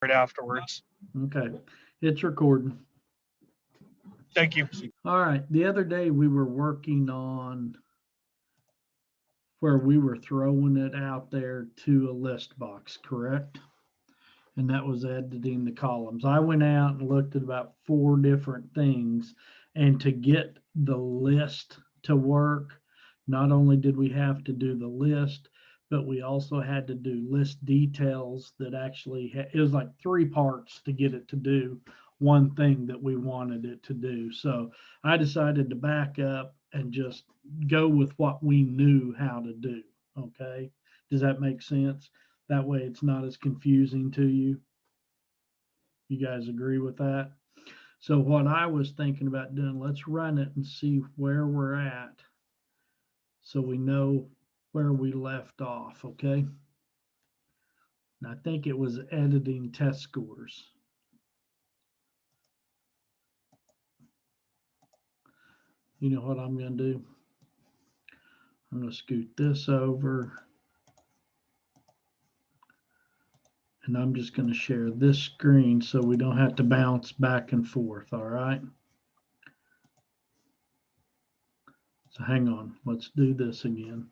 right afterwards. Okay, it's recording. Thank you. All right, the other day we were working on where we were throwing it out there to a list box, correct? And that was editing the columns. I went out and looked at about 4 different things, and to get the list to work, not only did we have to do the list, but we also had to do list details that actually it was like 3 parts to get it to do one thing that we wanted it to do. So I decided to back up and just go with what we knew how to do. Okay. Does that make sense? That way it's not as confusing to you. You guys agree with that? So what I was thinking about doing, let's run it and see where we're at so we know where we left off, okay? And I think it was editing test scores. You know what I'm going to do? I'm going to scoot this over. And I'm just going to share this screen so we don't have to bounce back and forth, all right? So hang on, let's do this again.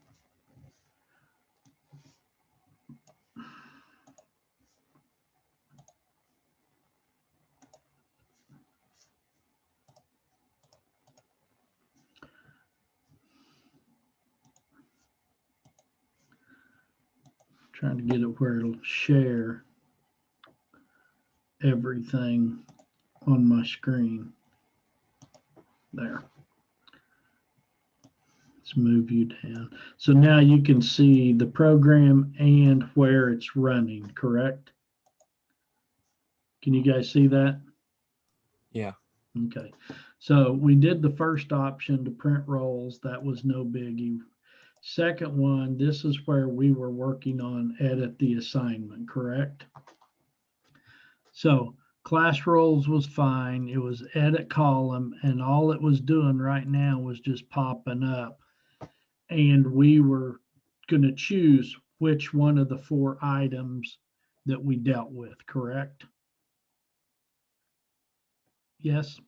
Trying to get it where it'll share everything on my screen. There. Let's move you down. So now you can see the program and where it's running, correct? Can you guys see that? Yeah. Okay. So we did the first option to print rolls. That was no biggie. Second one, this is where we were working on edit the assignment, correct? So class rolls was fine. It was edit column, and all it was doing right now was just popping up. And we were going to choose which one of the 4 items that we dealt with, correct? Yes?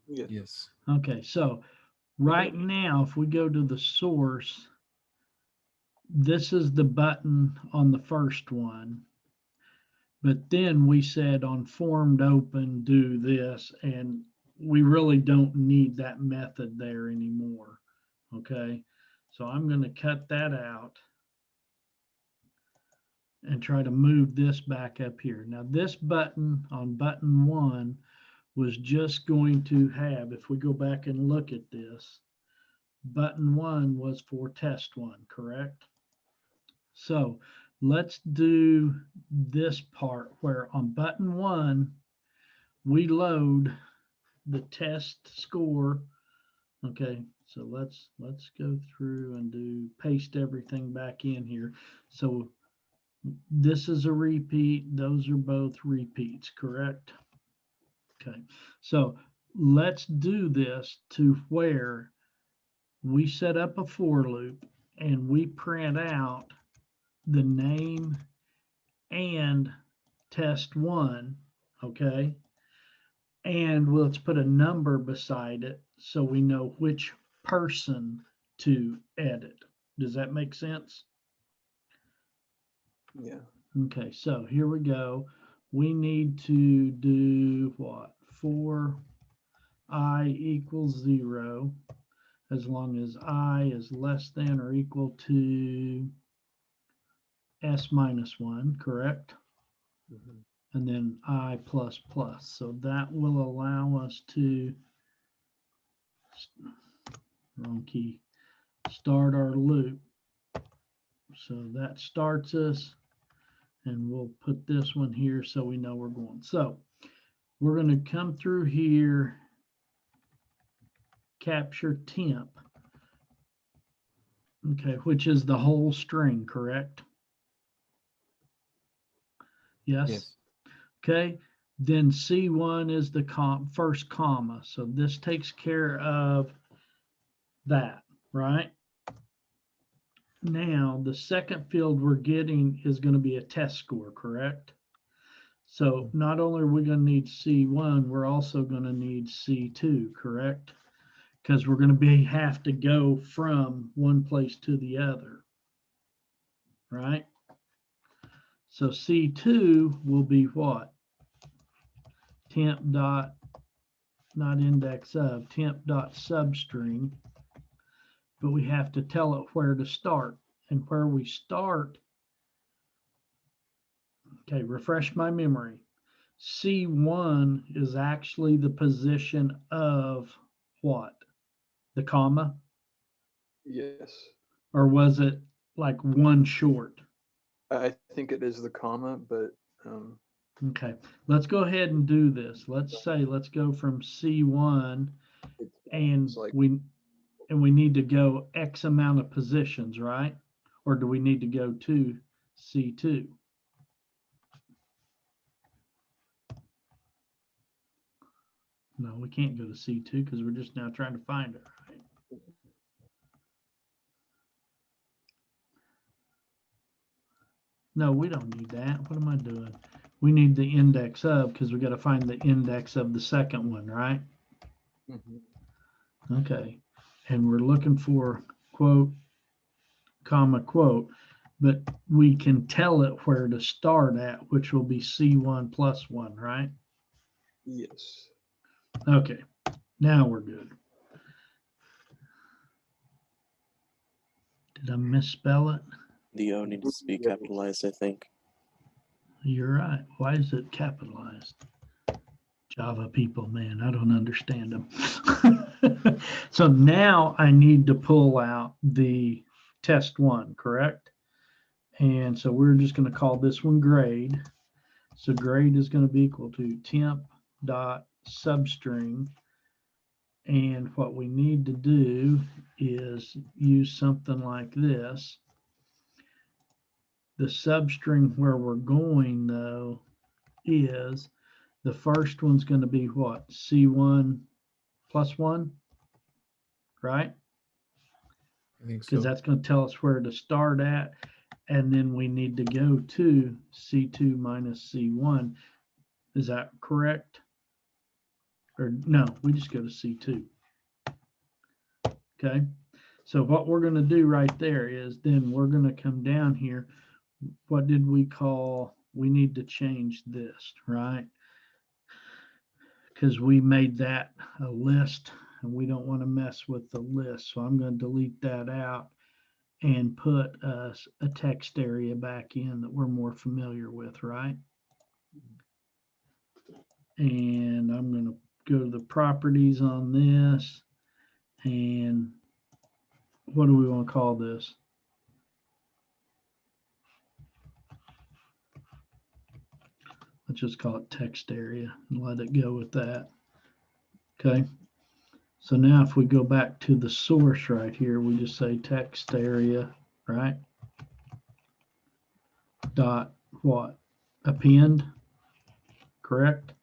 Yes. Okay, so right now, if we go to the source, this is the button on the first one. But then we said on formed open, do this, and we really don't need that method there anymore. Okay, so I'm going to cut that out and try to move this back up here. Now this button on button 1 was just going to have, if we go back and look at this, button 1 was for test 1, correct? So let's do this part where on button 1, we load the test score. Okay, so let's go through and do paste everything back in here. So this is a repeat. Those are both repeats, correct? Okay, so let's do this to where we set up a for loop and we print out the name and test 1, okay? And let's put a number beside it so we know which person to edit. Does that make sense? Yeah. Okay, so here we go. We need to do what? For I equals 0, as long as I is less than or equal to S minus 1, correct? Mm-hmm. And then I plus plus. So that will allow us to, wrong key, start our loop. So that starts us, and we'll put this one here so we know we're going. So we're going to come through here, capture temp, okay, which is the whole string, correct? Yes? Yes. Okay, then C1 is the first comma. So this takes care of that, right? Now, the second field we're getting is going to be a test score, correct? So not only are we going to need C1, we're also going to need C2, correct? Because we're going to have to go from one place to the other, right? So C2 will be what? Temp dot, not index of, temp dot substring, but we have to tell it where to start. And where we start, okay, refresh my memory. C1 is actually the position of what? The comma? Yes. Or was it like one short? I think it is the comma, but Okay, let's go ahead and do this. Let's go from C1 and it's like we need to go X amount of positions, right? Or do we need to go to C2? No, we can't go to C2 because we're just now trying to find it, right? No, we don't need that. What am I doing? We need the index of because we got to find the index of the second one, right? mhm. Okay. And we're looking for quote, comma, quote, but we can tell it where to start at, which will be C1 plus 1, right? Yes. Okay. Now we're good. Did I misspell it? The O needs to be capitalized, I think. You're right. Why is it capitalized? Java people, man, I don't understand them. So now I need to pull out the test one, correct? And so we're just going to call this one grade. So grade is going to be equal to temp dot substring. And what we need to do is use something like this. The substring where we're going, though, is the first one's going to be what? C1 plus 1, right? I think so. Because that's going to tell us where to start at. And then we need to go to C2 minus C1. Is that correct? Or no, we just go to C2. Okay. So what we're going to do right there is then we're going to come down here. What did we call? We need to change this, right? Because we made that a list and we don't want to mess with the list. So I'm going to delete that out and put a text area back in that we're more familiar with, right? And I'm going to go to the properties on this. And what do we want to call this? Let's just call it text area and let it go with that. Okay. So now if we go back to the source right here, we just say text area, right? Dot what? Append, correct?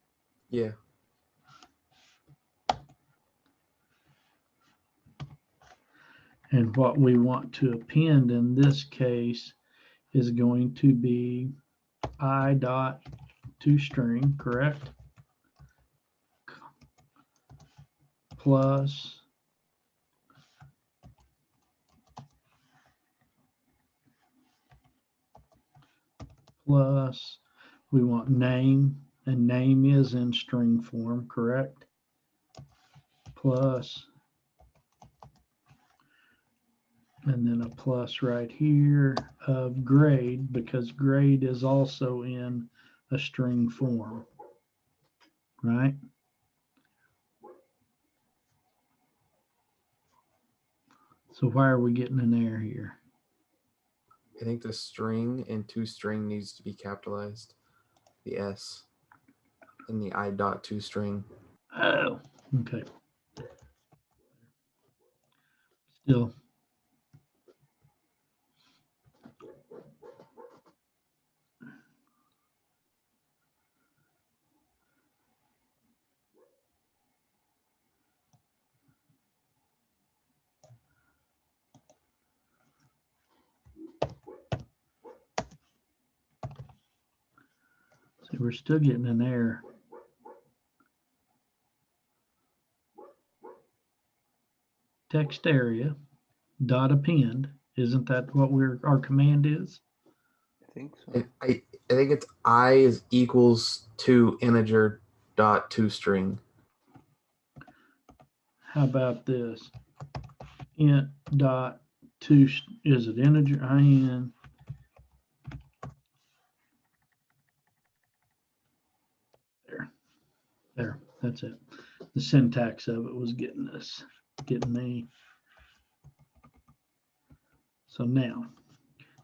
Yeah. And what we want to append in this case is going to be I dot toString, correct? Plus we want name, and name is in string form, correct? Plus, and then a plus right here of grade, because grade is also in a string form, right? So why are we getting an error here? I think the string and toString needs to be capitalized. The S and the I dot toString. Oh, okay. Still. We're still getting an error. Text area, dot append. Isn't that what our command is? I think so. I think it's I is equals to integer dot toString. How about this? Int dot to, is it integer in? There, that's it. The syntax of it was getting me. So now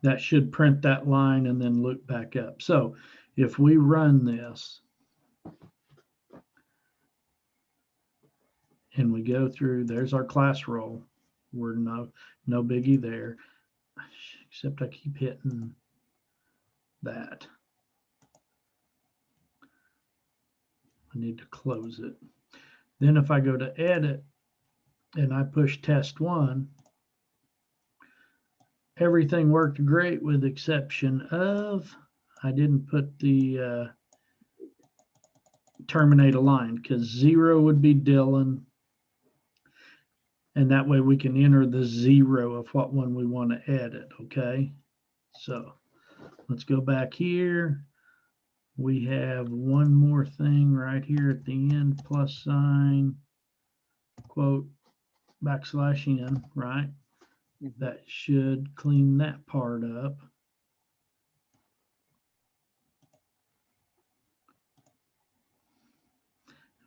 that should print that line and then loop back up. So if we run this and we go through, there's our class roll. We're no biggie there, except I keep hitting that. I need to close it. Then if I go to edit and I push test 1, everything worked great with exception of I didn't put the terminate a line, because 0 would be Dylan. And that way we can enter the 0 of what one we want to edit, okay? So let's go back here. We have one more thing right here at the end, plus sign, quote, \n, right? That should clean that part up.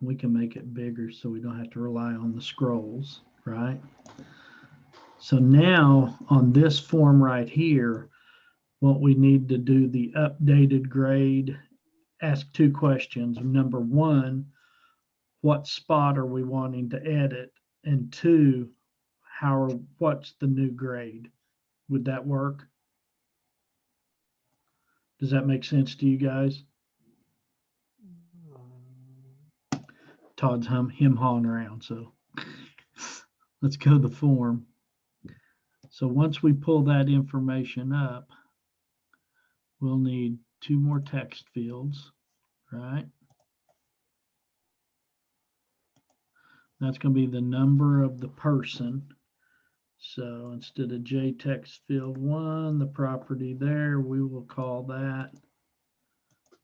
We can make it bigger so we don't have to rely on the scrolls, right? So now on this form right here, what we need to do the updated grade, ask 2 questions. Number 1, what spot are we wanting to edit? And 2, what's the new grade? Would that work? Does that make sense to you guys? Todd's hawing around, so let's go to the form. So once we pull that information up, we'll need 2 more text fields, right? That's going to be the number of the person. So instead of J text field 1, the property there, we will call that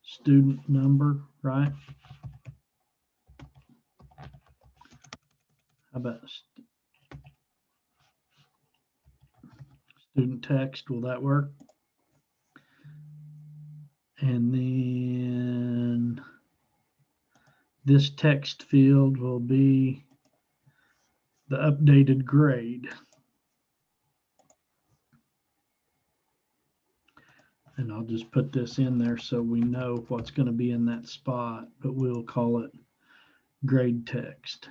student number, right? How about student text? Will that work? And then this text field will be the updated grade. And I'll just put this in there so we know what's going to be in that spot, but we'll call it grade text.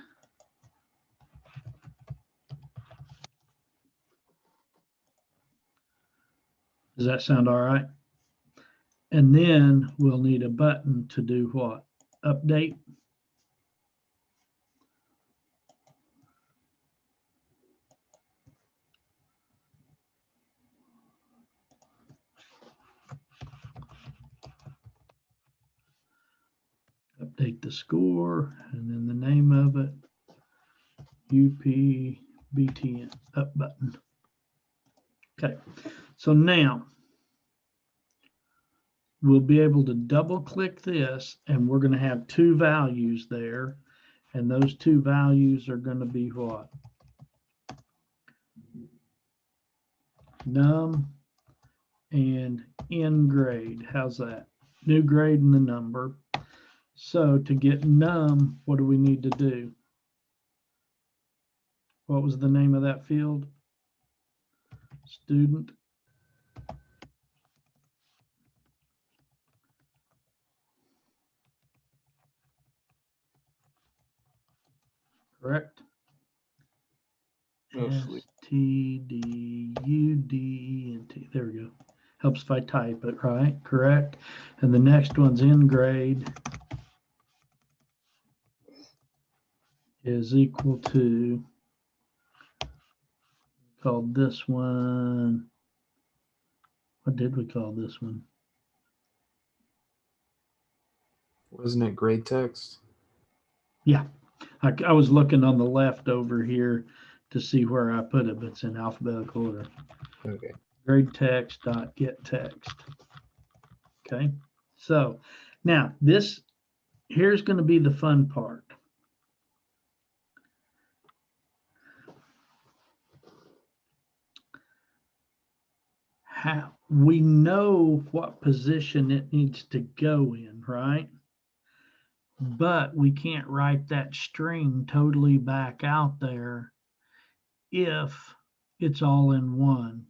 Does that sound all right? And then we'll need a button to do what? Update. Update the score, and then the name of it, UPBTN, up button. Okay, so now we'll be able to double click this, and we're going to have 2 values there, and those 2 values are going to be what? Num and n grade. How's that? New grade and the number. So to get num, what do we need to do? What was the name of that field? Student. Correct? Mostly. STDUDENT. There we go. Helps if I type it, right? Correct. And the next one's in grade is equal to, called this one. What did we call this one? Wasn't it grade text? Yeah, I was looking on the left over here to see where I put it, but it's in alphabetical order. Okay. Grade text dot get text. Okay, so now this, here's going to be the fun part. How we know what position it needs to go in, right? But we can't write that string totally back out there if it's all in one,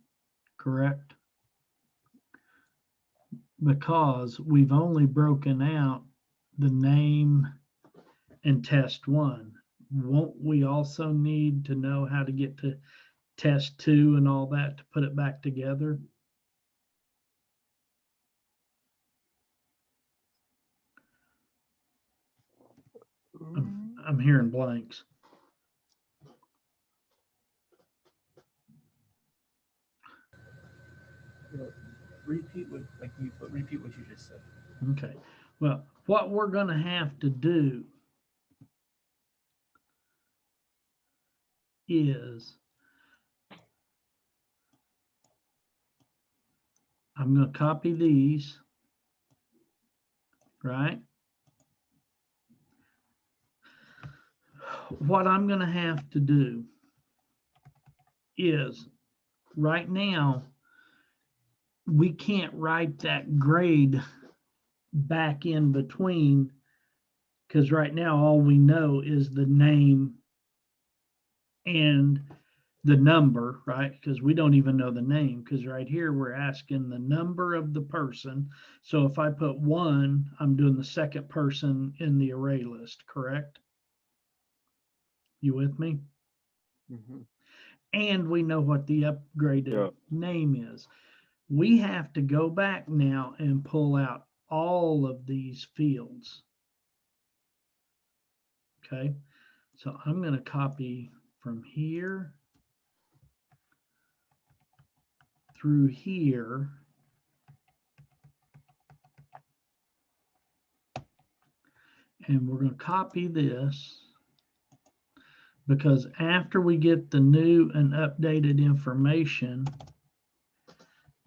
correct? Because we've only broken out the name and test one. Won't we also need to know how to get to test two and all that to put it back together? I'm hearing blanks. Repeat what, repeat what you just said. Okay. Well, what we're going to have to do is I'm going to copy these, right? What I'm going to have to do is right now, we can't write that grade back in between because right now all we know is the name and the number, right? Because we don't even know the name, because right here we're asking the number of the person. So if I put 1, I'm doing the second person in the array list, correct? You with me? Mhm. And we know what the upgraded Yeah. name is. We have to go back now and pull out all of these fields. Okay, so I'm going to copy from here through here. And we're going to copy this because after we get the new and updated information,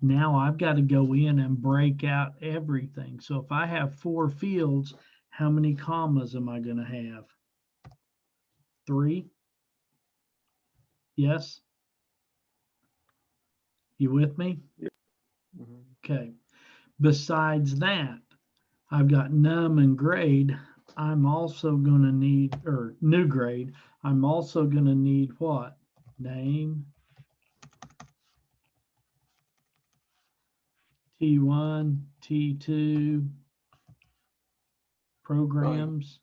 now I've got to go in and break out everything. So if I have 4 fields, how many commas am I going to have? 3? Yes? You with me? Mhm. Okay. Besides that, I've got num and grade. I'm also going to need, or new grade, I'm also going to need what? Name, T1, T2, programs,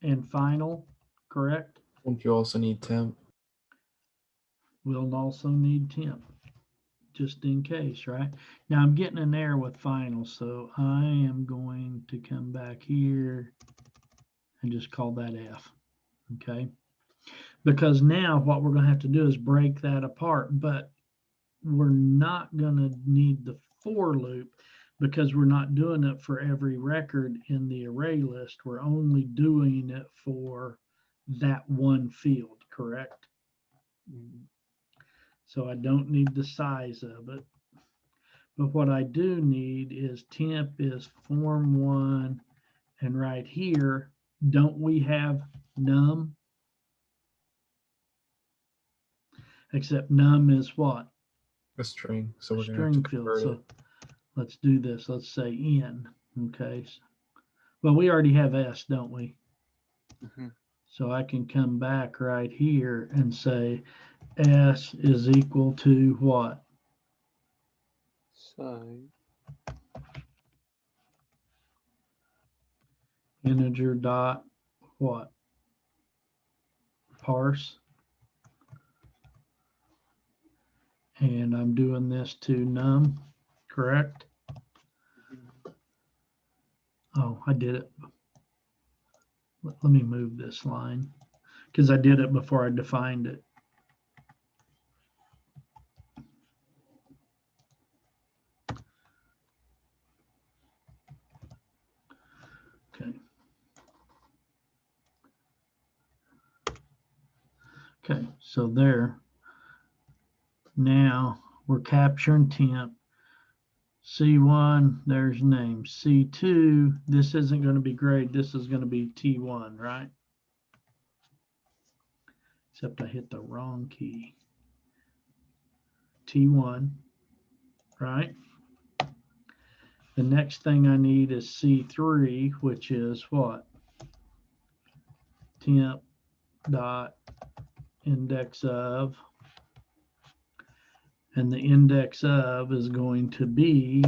and final, correct? Don't you also need temp? We'll also need temp, just in case, right? Now I'm getting an error with final, so I am going to come back here and just call that F, okay? Because now what we're going to have to do is break that apart, but we're not going to need the for loop because we're not doing it for every record in the array list. We're only doing it for that one field, correct? Mhm. So I don't need the size of it. But what I do need is temp is form1, and right here, don't we have num? Except num is what? A string. So we're going to have String to field. convert So it. let's do this. Let's say in, okay? Well, we already have S, don't we? Mhm. So I can come back right here and say S is equal to what? Side. Integer dot what? Parse. And I'm doing this to num, correct? Oh, I did it. Let me move this line because I did it before I defined it. Okay, Okay, so there. Now we're capturing temp. C1, there's name. C2, this isn't going to be grade. This is going to be T1, right? Except I hit the wrong key. T1, right? The next thing I need is C3, which is what? Temp dot index of. And the index of is going to be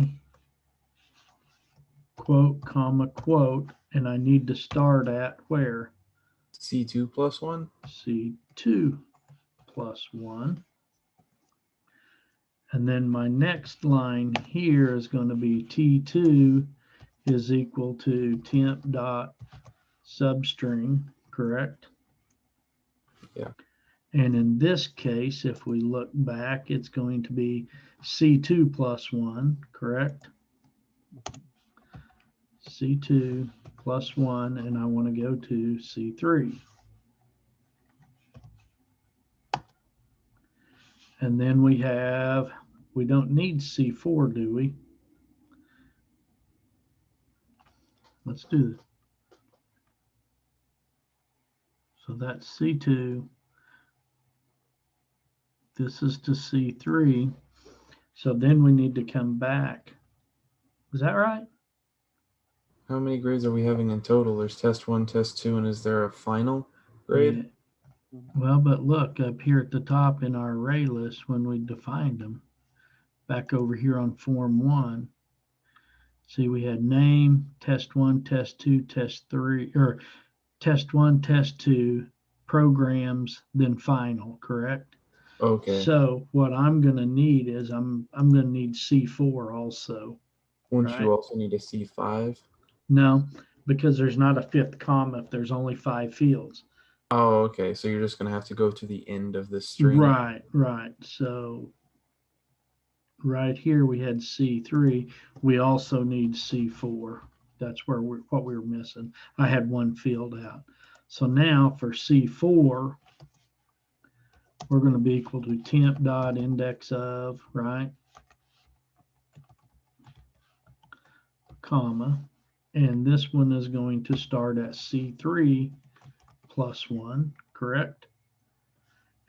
quote, comma, quote, and I need to start at where? C2 plus 1? C2 plus 1. And then my next line here is going to be T2 is equal to temp dot substring, correct? Yeah. And in this case, if we look back, it's going to be C2 plus 1, correct? C2 plus 1, and I want to go to C3. And then we don't need C4, do we? Let's do this. So that's C2. This is to C3. So then we need to come back. Is that right? How many grades are we having in total? There's test 1, test 2, and is there a final grade? Yeah. Well, but look up here at the top in our array list when we defined them. Back over here on form 1. See, we had name, test 1, test 2, test 3, or test 1, test 2, programs, then final, correct? Okay. So what I'm going to need is I'm going to need C4 also. Wouldn't right. you also need a C5? No, because there's not a fifth comma if there's only 5 fields. Oh, okay. So you're just going to have to go to the end of this string. Right. So right here we had C3. We also need C4. That's where what we were missing. I had one field out. So now for C4, we're going to be equal to temp dot index of, right? Comma. And this one is going to start at C3 plus 1, correct?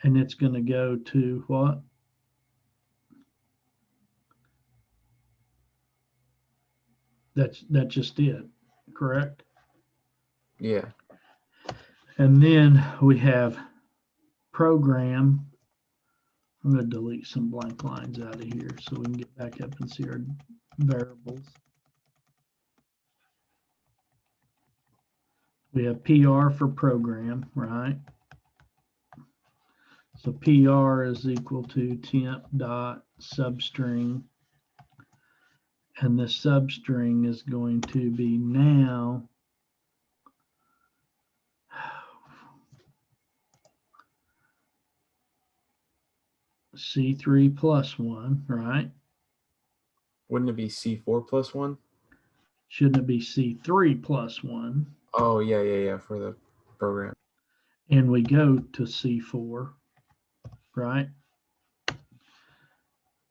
And it's going to go to what? That's just it, correct? Yeah. And then we have program. I'm going to delete some blank lines out of here so we can get back up and see our variables. We have PR for program, right? So PR is equal to temp dot substring. And the substring is going to be now C3 plus 1, right? Wouldn't it be C4 plus 1? Shouldn't it be C3 plus 1? Oh, yeah, for the program. And we go to C4, right?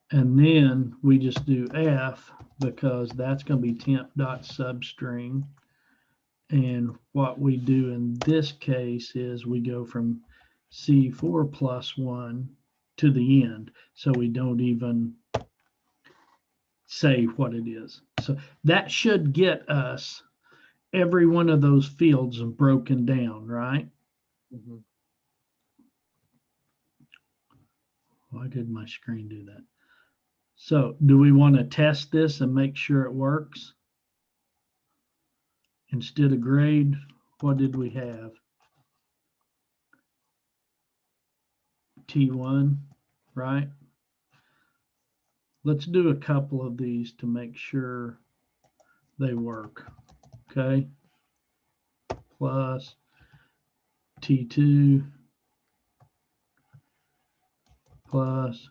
And then we just do F because that's going to be temp dot substring. And what we do in this case is we go from C4 plus 1 to the end. So we don't even say what it is. So that should get us every one of those fields broken down, right? Mm-hmm. Why did my screen do that? So do we want to test this and make sure it works? Instead of grade, what did we have? T1, right? Let's do a couple of these to make sure they work. Okay. Plus T2 plus.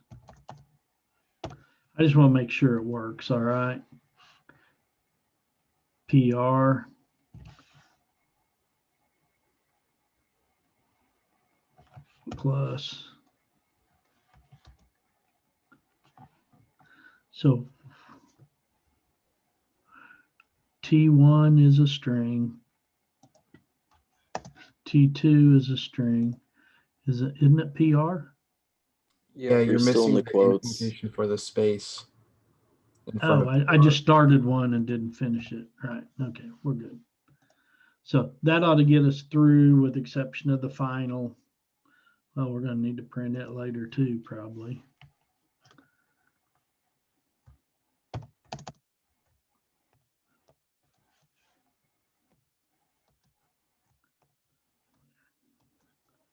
I just want to make sure it works. All right. PR. plus. So T1 is a string. T2 is a string. Isn't it PR? Yeah, you're You're still in missing the the quotes. indentation for the space in front Oh, of I just started one and didn't finish it. Right. Okay, we're good. So that ought to get us through with exception of the final. Well, we're going to need to print it later too, probably.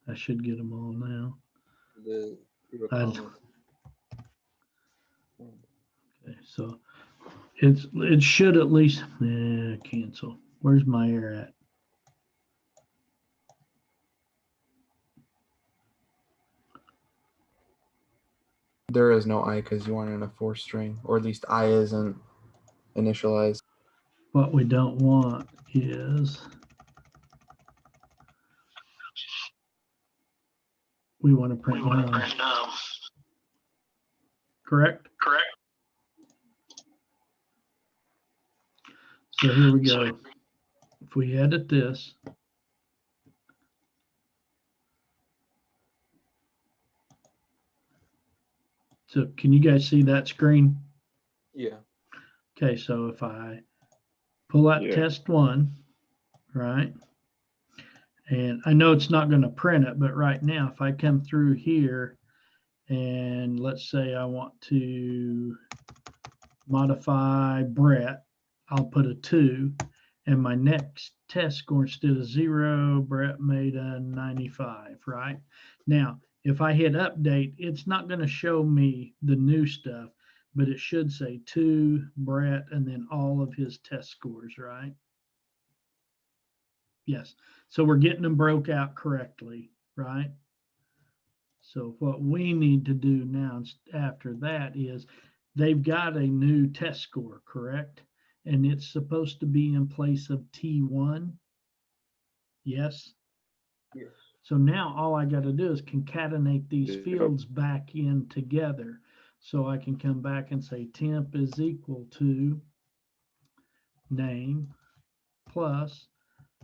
I should get them all now. The I- comma. Okay, so it should at least cancel. Where's my error at? There is no I because you want it in a 4 string, or at least I isn't initialized. What we don't want is we want to print none. Correct? Correct. So here we go. If we edit this, so can you guys see that screen? Yeah. Okay, so if I pull out Yeah. test one, right? And I know it's not going to print it, but right now, if I come through here and let's say I want to modify Brett, I'll put a 2, and my next test score instead of 0, Brett made a 95, right? Now, if I hit update, it's not going to show me the new stuff, but it should say 2, Brett, and then all of his test scores, right? Yes. So we're getting them broke out correctly, right? So what we need to do now after that is they've got a new test score, correct? And it's supposed to be in place of T1. Yes. Yes. So now all I got to do is concatenate these Yep. fields back in together. So I can come back and say temp is equal to name plus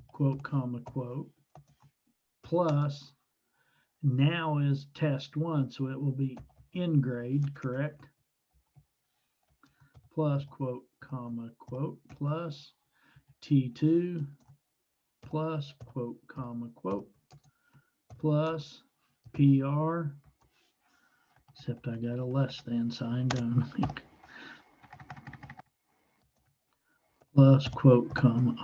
quote, comma, quote, plus now is test one. So it will be in grade, correct? Plus quote, comma, quote, plus T2 plus quote, comma, quote, plus PR, except I got a less than sign, don't I? Plus quote, comma,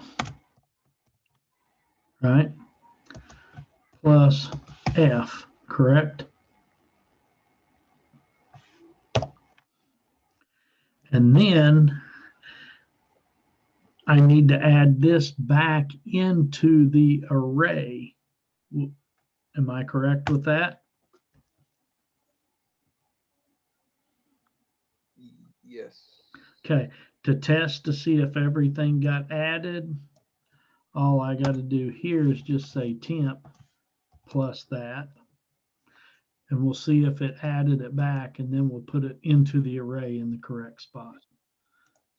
right? Plus F, correct? And then I need to add this back into the array. Am I correct with that? Yes. Okay, to test to see if everything got added, all I got to do here is just say temp plus that. And we'll see if it added it back, and then we'll put it into the array in the correct spot.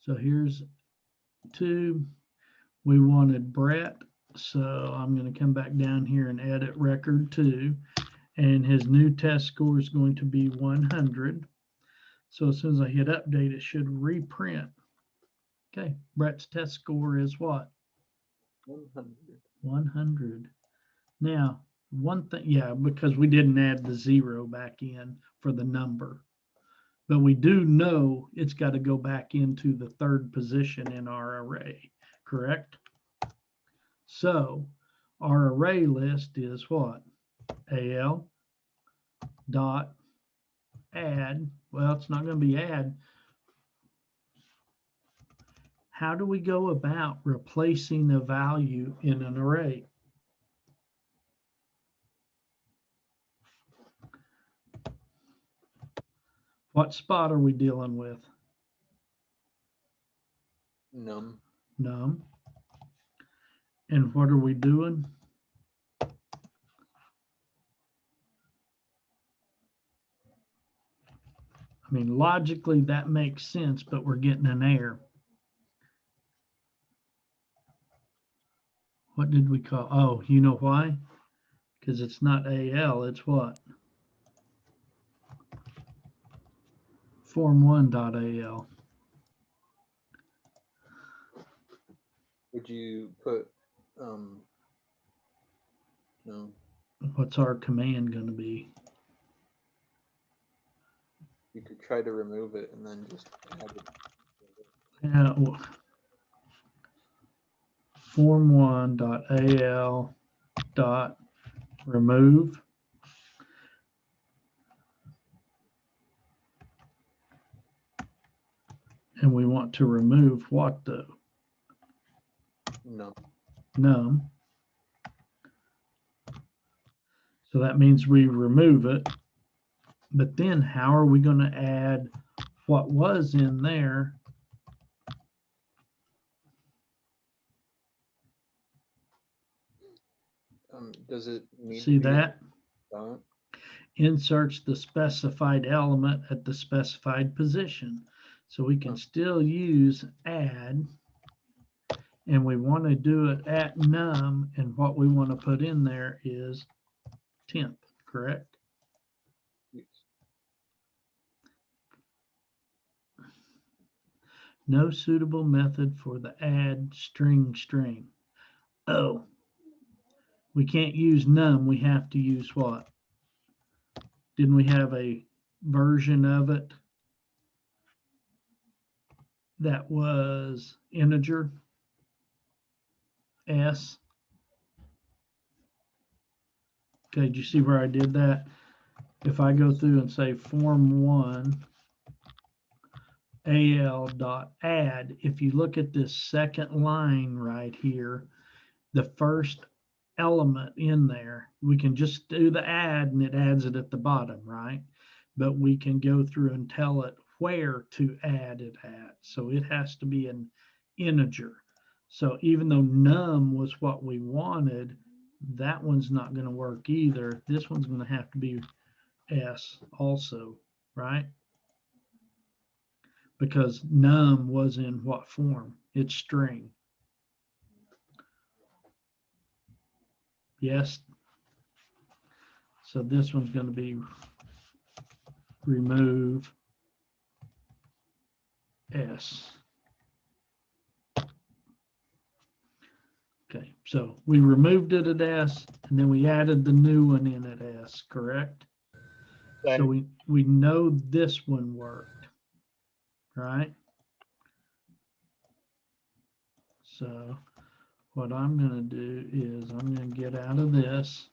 So here's 2. We wanted Brett, so I'm going to come back down here and edit record 2. And his new test score is going to be 100. So as soon as I hit update, it should reprint. Okay, Brett's test score is what? 100. 100. Now, one thing, yeah, because we didn't add the 0 back in for the number. But we do know it's got to go back into the 3rd position in our array, correct? So our array list is what? AL dot add. Well, it's not going to be add. How do we go about replacing a value in an array? What spot are we dealing with? Num. Num. And what are we doing? mean, logically that makes sense, but we're getting an error. What did we call? Oh, you know why? Because it's not AL, it's what? Form1.al. Would you put, no, What's our command going to be? you could try to remove it and then just add it. Yeah, form1.al dot remove. And we want to remove what though? No, Num. So that means we remove it. But then how are we going to add what was in there? does it need See to be that? done? Inserts the specified element at the specified position. So we can still use add, and we want to do it at num, and what we want to put in there is 10th, correct? Yes. No suitable method for the add string. Oh, we can't use num, we have to use what? Didn't we have a version of it that was integer s? Okay, do you see where I did that? If I go through and say form1 al dot add, if you look at this second line right here, the first element in there, we can just do the add and it adds it at the bottom, right? But we can go through and tell it where to add it at. So it has to be an integer. So even though num was what we wanted, that one's not going to work either. This one's going to have to be s also, right? Because num was in what form? It's string. Yes. So this one's going to be remove s. Okay, so we removed it at s, and then we added the new one in at s, correct? So we know this one worked, right? So what I'm going to do is I'm going to get out of this.